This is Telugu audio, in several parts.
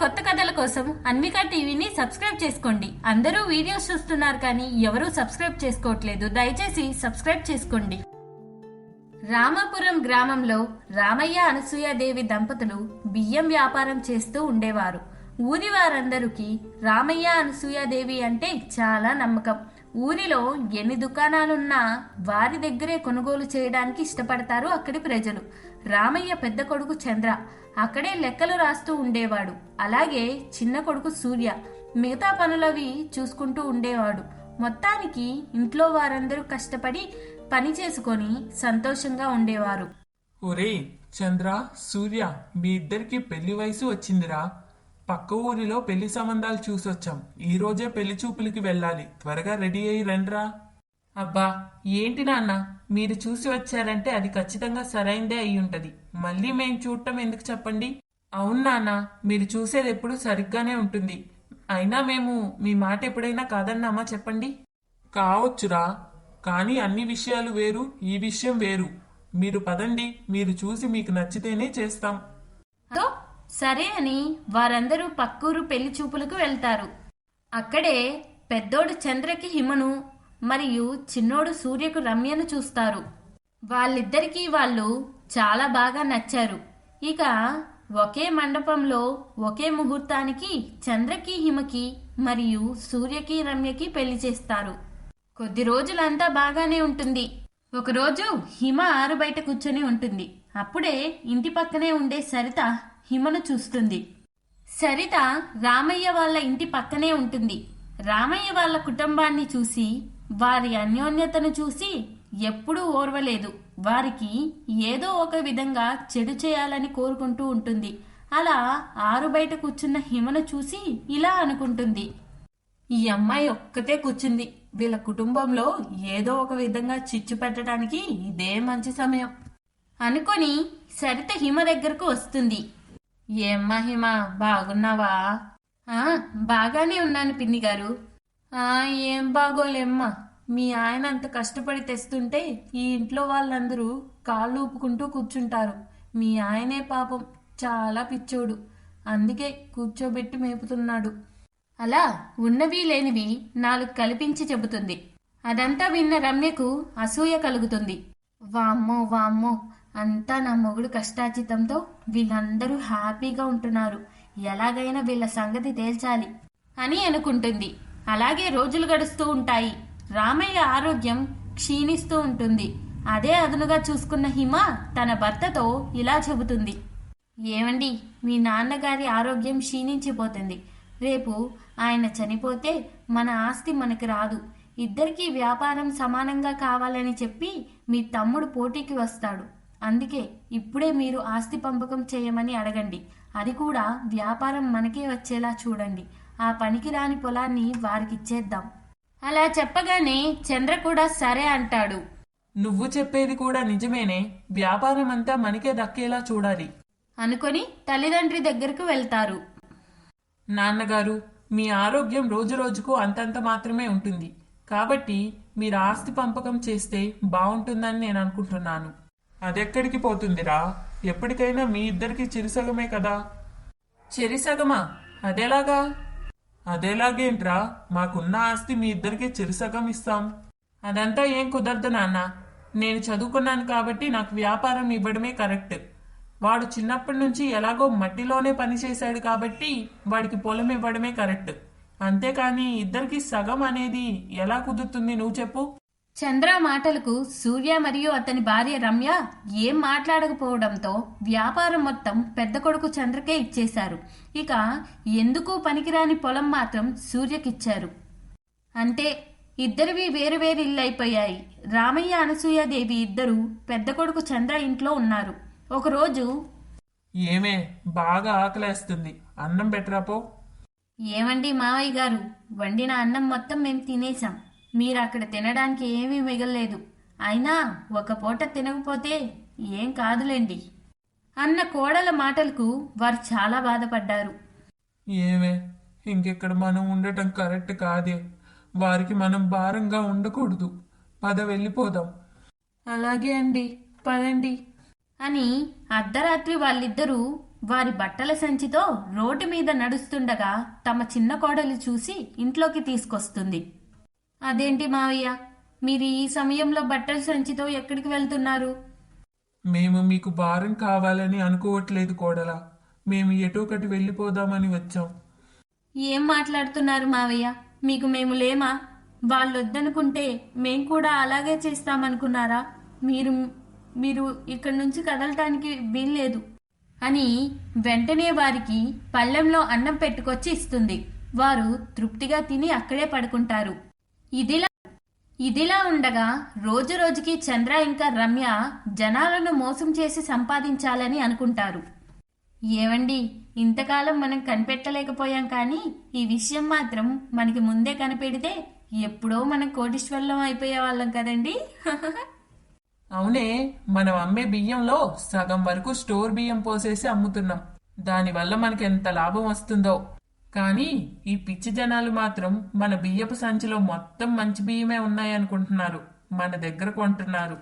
కొత్త కథల కోసం అన్విక టీవీని సబ్స్క్రైబ్ చేసుకోండి. అందరూ వీడియోస్ చూస్తున్నారు కానీ ఎవరూ సబ్స్క్రైబ్ చేసుకోవట్లేదు. దయచేసి సబ్స్క్రైబ్ చేసుకోండి. రామాపురం గ్రామంలో రామయ్య అనసూయాదేవి దంపతులు బియ్యం వ్యాపారం చేస్తూ ఉండేవారు. ఊరి వారందరికీ రామయ్య అనసూయాదేవి అంటే చాలా నమ్మకం. ఊరిలో ఎన్ని దుకాణాలున్నా వారి దగ్గరే కొనుగోలు చేయడానికి ఇష్టపడతారు అక్కడి ప్రజలు. రామయ్య పెద్ద కొడుకు చంద్ర అక్కడే లెక్కలు రాస్తూ ఉండేవాడు. అలాగే చిన్న కొడుకు సూర్య మిగతా పనులవి చూసుకుంటూ ఉండేవాడు. మొత్తానికి ఇంట్లో వారందరూ కష్టపడి పని చేసుకొని సంతోషంగా ఉండేవారు. ఒరే చంద్ర, సూర్య, మీ ఇద్దరికి పెళ్లి వయసు వచ్చిందిరా. పక్క ఊరిలో పెళ్లి సంబంధాలు చూసొచ్చాం. ఈ రోజే పెళ్లి చూపులకి వెళ్ళాలి. త్వరగా రెడీ అయ్యి రండ్రా. అబ్బా, ఏంటి నాన్న, మీరు చూసి వచ్చారంటే అది ఖచ్చితంగా సరైందే అయి ఉంటది. మళ్ళీ మేం చూడటం ఎందుకు చెప్పండి? అవును నాన్న, మీరు చూసేది ఎప్పుడు సరిగ్గానే ఉంటుంది. అయినా మేము మీ మాట ఎప్పుడైనా కాదన్నామా చెప్పండి? కావచ్చురా, కానీ అన్ని విషయాలు వేరు, ఈ విషయం వేరు. మీరు పదండి, మీరు చూసి మీకు నచ్చితేనే చేస్తాం. సరే అని వారందరూ పక్కూరు పెళ్లి చూపులకు వెళ్తారు. అక్కడే పెద్దోడు చంద్రకి హిమను మరియు చిన్నోడు సూర్యకు రమ్యను చూస్తారు. వాళ్ళిద్దరికీ వాళ్ళు చాలా బాగా నచ్చారు. ఇక ఒకే మండపంలో ఒకే ముహూర్తానికి చంద్రకి హిమకి మరియు సూర్యకి రమ్యకి పెళ్లి చేస్తారు. కొద్ది రోజులంతా బాగానే ఉంటుంది. ఒకరోజు హిమ ఆరు బయట కూర్చొని ఉంటుంది. అప్పుడే ఇంటి పక్కనే ఉండే సరిత హిమను చూస్తుంది. సరిత రామయ్య వాళ్ళ ఇంటి పక్కనే ఉంటుంది. రామయ్య వాళ్ళ కుటుంబాన్ని చూసి, వారి అన్యోన్యతను చూసి ఎప్పుడూ ఓర్వలేదు. వారికి ఏదో ఒక విధంగా చెడు చేయాలని కోరుకుంటూ ఉంటుంది. అలా ఆరు బయట కూర్చున్న హిమను చూసి ఇలా అనుకుంటుంది, ఈ అమ్మాయి ఒక్కతే కూర్చుంది. వీళ్ళ కుటుంబంలో ఏదో ఒక విధంగా చిచ్చు పెట్టడానికి ఇదే మంచి సమయం అనుకొని సరిత హిమ దగ్గరకు వస్తుంది. ఏమ్మా హిమ, బాగున్నావా? బాగానే ఉన్నాను పిన్ని గారు. ఏం బాగోలేమ్మా. మీ ఆయన అంత కష్టపడి తెస్తుంటే ఈ ఇంట్లో వాళ్ళందరూ కాళ్ళు ఊపుకుంటూ కూర్చుంటారు. మీ ఆయనే పాపం చాలా పిచ్చోడు, అందుకే కూర్చోబెట్టి మేపుతున్నాడు. అలా ఉన్నవి లేనివి నాలుగు కల్పించి చెబుతుంది. అదంతా విన్న రమ్యకు అసూయ కలుగుతుంది. వామ్మో వామ్మో, అంతా నా మొగుడు కష్టార్జితంతో వీళ్ళందరూ హ్యాపీగా ఉంటున్నారు. ఎలాగైనా వీళ్ళ సంగతి తేల్చాలి అని అనుకుంటుంది. అలాగే రోజులు గడుస్తూ ఉంటాయి. రామయ్య ఆరోగ్యం క్షీణిస్తూ ఉంటుంది. అదే అదునుగా చూసుకున్న హిమ తన భర్తతో ఇలా చెబుతుంది, ఏమండి, మీ నాన్నగారి ఆరోగ్యం క్షీణించిపోతుంది. రేపు ఆయన చనిపోతే మన ఆస్తి మనకి రాదు. ఇద్దరికీ వ్యాపారం సమానంగా కావాలని చెప్పి మీ తమ్ముడు పోటీకి వస్తాడు. అందుకే ఇప్పుడే మీరు ఆస్తి పంపకం చేయమని అడగండి. అది కూడా వ్యాపారం మనకే వచ్చేలా చూడండి. ఆ పనికి రాని పొలాన్ని వారికిచ్చేద్దాం. అలా చెప్పగానే చంద్ర కూడా సరే అంటాడు. నువ్వు చెప్పేది కూడా నిజమేనే. వ్యాపారం అంతా మనకే దక్కేలా చూడాలి అనుకొని తల్లిదండ్రి దగ్గరకు వెళ్తారు. నాన్నగారు, మీ ఆరోగ్యం రోజు రోజుకు అంతంత మాత్రమే ఉంటుంది. కాబట్టి మీరు ఆస్తి పంపకం చేస్తే బాగుంటుందని నేను అనుకుంటున్నాను. అదెక్కడికి పోతుందిరా? ఎప్పటికైనా మీ ఇద్దరికి చిరుసగమే కదా. చెరిసగమా? అదేలాగా? అదేలాగేంట్రా, మాకున్న ఆస్తి మీ ఇద్దరికి చిరుసగం ఇస్తాం. అదంతా ఏం కుదరదు నాన్న. నేను చదువుకున్నాను కాబట్టి నాకు వ్యాపారం ఇవ్వడమే కరెక్ట్. వాడు చిన్నప్పటి నుంచి ఎలాగో మట్టిలోనే పనిచేశాడు కాబట్టి వాడికి పొలం ఇవ్వడమే కరెక్ట్. అంతేకాని ఇద్దరికి సగం అనేది ఎలా కుదురుతుంది నువ్వు చెప్పు? చంద్ర మాటలకు సూర్య మరియు అతని భార్య రమ్య ఏం మాట్లాడకపోవడంతో వ్యాపారం మొత్తం పెద్ద కొడుకు చంద్రకే ఇచ్చేశారు. ఇక ఎందుకు పనికిరాని పొలం మాత్రం సూర్యకిచ్చారు. అంతే, ఇద్దరివి వేరు వేరు ఇల్లు అయిపోయాయి. రామయ్య అనసూయాదేవి ఇద్దరు పెద్ద కొడుకు చంద్ర ఇంట్లో ఉన్నారు. ఒకరోజు, ఏమే, బాగా ఆకలేస్తుంది, అన్నం పెట్టరాపో. ఏమండి మావయ్య గారు, వండిన అన్నం మొత్తం మేము తినేశాం. మీరు అక్కడ తినడానికి ఏమీ మిగల్లేదు. అయినా ఒక పూట తినకపోతే ఏం కాదులేండి అన్న కోడల మాటలకు వారు చాలా బాధపడ్డారు. ఏమే, ఇంకెక్కడ మనం ఉండటం కరెక్ట్ కాదే. వారికి మనం భారంగా ఉండకూడదు. పద, వెళ్ళిపోదాం. అలాగే అండి, పదండి అని అర్ధరాత్రి వాళ్ళిద్దరూ వారి బట్టల సంచితో రోడ్డు మీద నడుస్తుండగా తమ చిన్న కోడలు చూసి ఇంట్లోకి తీసుకొస్తుంది. అదేంటి మావయ్య, మీరు ఈ సమయంలో బట్టల సంచితో ఎక్కడికి వెళ్తున్నారు? మేము మీకు భారం కావాలని అనుకోవట్లేదు కోడలా, మేము ఎటో ఒకటి వెళ్ళిపోదామని వచ్చాం. ఏం మాట్లాడుతున్నారు మావయ్య? మీకు మేము లేమా? వాళ్ళొద్దనుకుంటే మేం కూడా అలాగే చేస్తామనుకున్నారా? మీరు మీరు ఇక్కడి నుంచి కదలటానికి వీల్లేదు అని వెంటనే వారికి పళ్ళెంలో అన్నం పెట్టుకొచ్చి ఇస్తుంది. వారు తృప్తిగా తిని అక్కడే పడుకుంటారు. ఇదిలా ఉండగా రోజు రోజుకి చంద్ర ఇంకా రమ్య జనాలను మోసం చేసి సంపాదించాలని అనుకుంటారు. ఏవండి, ఇంతకాలం మనం కనిపెట్టలేకపోయాం, కానీ ఈ విషయం మాత్రం మనకి ముందే కనిపెడితే ఎప్పుడో మనం కోటీశ్వరులం అయిపోయే వాళ్ళం కదండి. అవునే, మనం అమ్మే బియ్యంలో సగం వరకు స్టోర్ బియ్యం పోసేసి అమ్ముతున్నాం. దానివల్ల మనకి ఎంత లాభం వస్తుందో. కానీ ఈ పిచ్చి జనాలు మాత్రం మన బియ్యపు సంచిలో మొత్తం మంచి బియ్యమే ఉన్నాయనుకుంటున్నారు, మన దగ్గర కొంటున్నారు.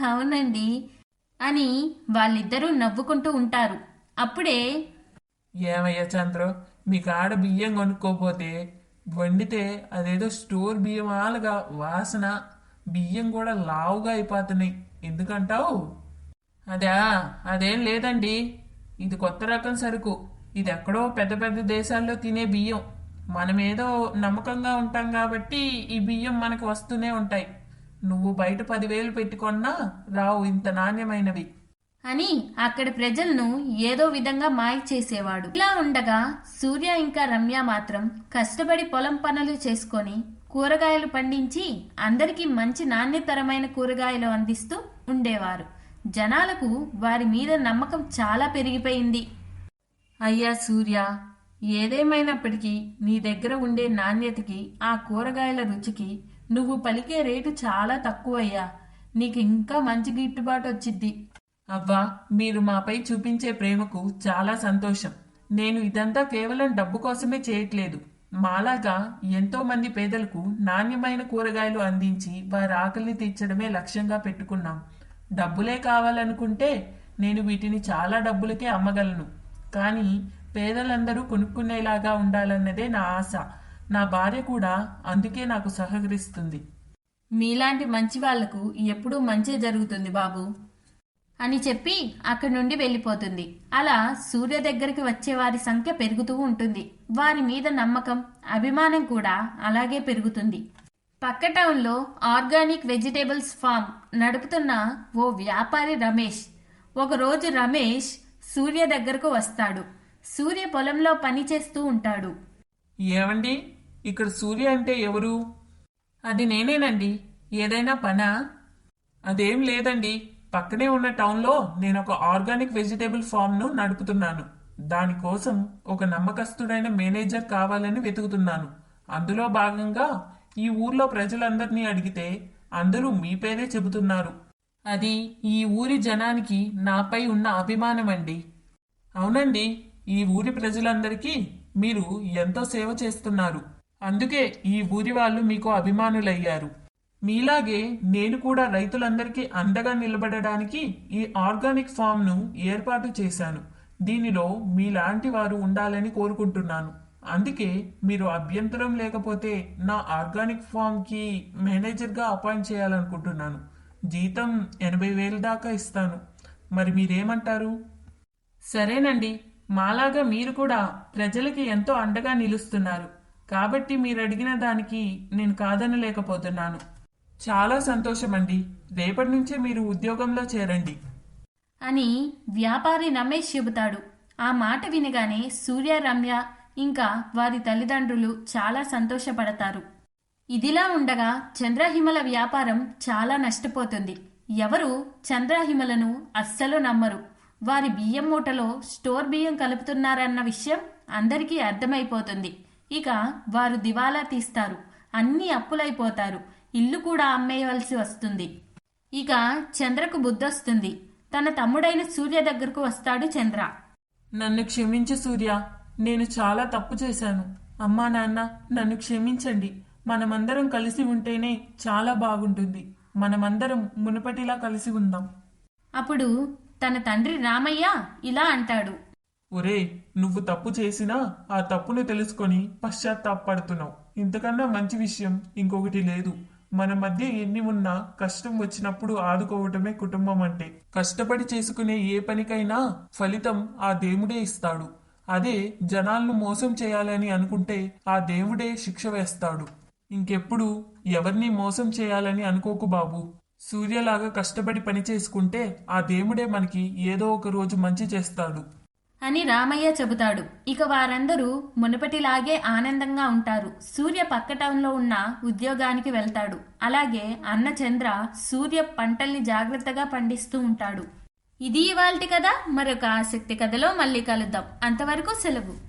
అవునండి అని వాళ్ళిద్దరూ నవ్వుకుంటూ ఉంటారు. అప్పుడే ఏమయ్యా చంద్ర, మీకు ఆడ బియ్యం కొనుక్కోపోతే వండితే అదేదో స్టోర్ బియ్యం ఆలుగా వాసన, బియ్యం కూడా లావుగా అయిపోతున్నాయి, ఎందుకంటావు? అదేం లేదండి, ఇది కొత్త రకం సరుకు. ఇది ఎక్కడో పెద్ద పెద్ద దేశాల్లో తినే బియ్యం. మనమేదో నమ్మకంగా ఉంటాం కాబట్టి ఈ బియ్యం మనకు వస్తూనే ఉంటాయి. నువ్వు బయట 10,000 పెట్టుకున్నా రావు ఇంత నాణ్యమైనవి అని అక్కడి ప్రజలను ఏదో విధంగా మాయ చేసేవాడు. ఇలా ఉండగా సూర్య ఇంకా రమ్య మాత్రం కష్టపడి పొలం పనులు చేసుకొని కూరగాయలు పండించి అందరికీ మంచి నాణ్యతరమైన కూరగాయలు అందిస్తూ ఉండేవారు. జనాలకు వారి మీద నమ్మకం చాలా పెరిగిపోయింది. అయ్యా సూర్య, ఏదేమైనప్పటికీ నీ దగ్గర ఉండే నాణ్యతకి, ఆ కూరగాయల రుచికి నువ్వు పలికే రేటు చాలా తక్కువయ్యా. నీకు ఇంకా మంచి గిట్టుబాటు వచ్చిద్ది. అవ్వా, మీరు మాపై చూపించే ప్రేమకు చాలా సంతోషం. నేను ఇదంతా కేవలం డబ్బు కోసమే చేయట్లేదు. మాలాగా ఎంతో మంది పేదలకు నాణ్యమైన కూరగాయలు అందించి వారి ఆకలిని తీర్చడమే లక్ష్యంగా పెట్టుకున్నాం. డబ్బులే కావాలనుకుంటే నేను వీటిని చాలా డబ్బులకే అమ్మగలను. కానీ పేదలందరూ కొనుక్కునేలాగా ఉండాలన్నదే నా ఆశ. నా భార్య కూడా అందుకే నాకు సహకరిస్తుంది. మీలాంటి మంచి వాళ్లకు ఎప్పుడూ మంచి జరుగుతుంది బాబు అని చెప్పి అక్కడి నుండి వెళ్ళిపోతుంది. అలా సూర్య దగ్గరికి వచ్చే వారి సంఖ్య పెరుగుతూ ఉంటుంది. వారి మీద నమ్మకం, అభిమానం కూడా అలాగే పెరుగుతుంది. పక్క టౌన్లో ఆర్గానిక్ వెజిటేబుల్స్ ఫామ్ నడుపుతున్న ఓ వ్యాపారి రమేష్. ఒకరోజు రమేష్ సూర్య దగ్గరకు వస్తాడు. సూర్య పొలంలో పని చేస్తూ ఉంటాడు. ఏమండి, ఇక్కడ సూర్య అంటే ఎవరు? అది నేనేనండి. ఏదైనా పనా? అదేం లేదండి, పక్కనే ఉన్న టౌన్లో నేను ఒక ఆర్గానిక్ వెజిటేబుల్ ఫామ్ను నడుపుతున్నాను. దానికోసం ఒక నమ్మకస్తుడైన మేనేజర్ కావాలని వెతుకుతున్నాను. అందులో భాగంగా ఈ ఊర్లో ప్రజలందరినీ అడిగితే అందరూ మీ పేరే చెబుతున్నారు. అది ఈ ఊరి జనానికి నాపై ఉన్న అభిమానం అండి. అవునండి, ఈ ఊరి ప్రజలందరికీ మీరు ఎంతో సేవ చేస్తున్నారు. అందుకే ఈ ఊరి వాళ్ళు మీకు అభిమానులయ్యారు. మీలాగే నేను కూడా రైతులందరికీ అండగా నిలబడడానికి ఈ ఆర్గానిక్ ఫామ్ను ఏర్పాటు చేశాను. దీనిలో మీలాంటి వారు ఉండాలని కోరుకుంటున్నాను. అందుకే మీరు అభ్యంతరం లేకపోతే నా ఆర్గానిక్ ఫామ్కి మేనేజర్గా అపాయింట్ చేయాలనుకుంటున్నాను. జీతం 80,000 దాకా ఇస్తాను. మరి మీరేమంటారు? సరేనండి, మాలాగా మీరు కూడా ప్రజలకి ఎంతో అండగా నిలుస్తున్నారు కాబట్టి మీరు అడిగిన దానికి నేను కాదనలేకపోతున్నాను. చాలా సంతోషమండి. రేపటి నుంచే మీరు ఉద్యోగంలో చేరండి అని వ్యాపారి రమేష్ చెబుతాడు. ఆ మాట వినగానే సూర్య, రమ్య ఇంకా వారి తల్లిదండ్రులు చాలా సంతోషపడతారు. ఇదిలా ఉండగా చంద్రహిమల వ్యాపారం చాలా నష్టపోతుంది. ఎవరు చంద్రహిమలను అస్సలు నమ్మరు. వారి బియ్యం మూటలో స్టోర్ బియ్యం కలుపుతున్నారన్న విషయం అందరికీ అర్థమైపోతుంది. ఇక వారు దివాలా తీస్తారు. అన్ని అప్పులైపోతారు. ఇల్లు కూడా అమ్మేయవలసి వస్తుంది. ఇక చంద్రకు బుద్ధొస్తుంది. తన తమ్ముడైన సూర్య దగ్గరకు వస్తాడు చంద్ర. నన్ను క్షమించు సూర్య, నేను చాలా తప్పు చేశాను. అమ్మా నాన్న, నన్ను క్షమించండి. మనమందరం కలిసి ఉంటేనే చాలా బాగుంటుంది. మనమందరం మునుపటిలా కలిసి ఉందాం. అప్పుడు తన తండ్రి రామయ్య ఇలా అంటాడు. ఒరేయ్, నువ్వు తప్పు చేసినా ఆ తప్పును తెలుసుకొని పశ్చాత్తాపడుతున్నావు. ఇంతకన్నా మంచి విషయం ఇంకొకటి లేదు. మన మధ్య ఎన్ని ఉన్నా కష్టం వచ్చినప్పుడు ఆదుకోవటమే కుటుంబం అంటే. కష్టపడి చేసుకునే ఏ పనికైనా ఫలితం ఆ దేవుడే ఇస్తాడు. అదే జనాలను మోసం చేయాలని అనుకుంటే ఆ దేవుడే శిక్ష వేస్తాడు. ఇంకెప్పుడు ఎవరిని మోసం చేయాలని అనుకోకు బాబు. సూర్యలాగా కష్టపడి పని చేసుకుంటే ఆ దేవుడే మనకి ఏదో ఒక రోజు మంచి చేస్తాడు అని రామయ్య చెబుతాడు. ఇక వారందరూ మునుపటిలాగే ఆనందంగా ఉంటారు. సూర్య పక్క టౌన్లో ఉన్న ఉద్యోగానికి వెళ్తాడు. అలాగే అన్న చంద్ర సూర్య పంటల్ని జాగ్రత్తగా పండిస్తూ ఉంటాడు. ఇది ఇవాల్టి కథ. మరొక ఆసక్తి కథలో మళ్ళీ కలుద్దాం. అంతవరకు సెలవు.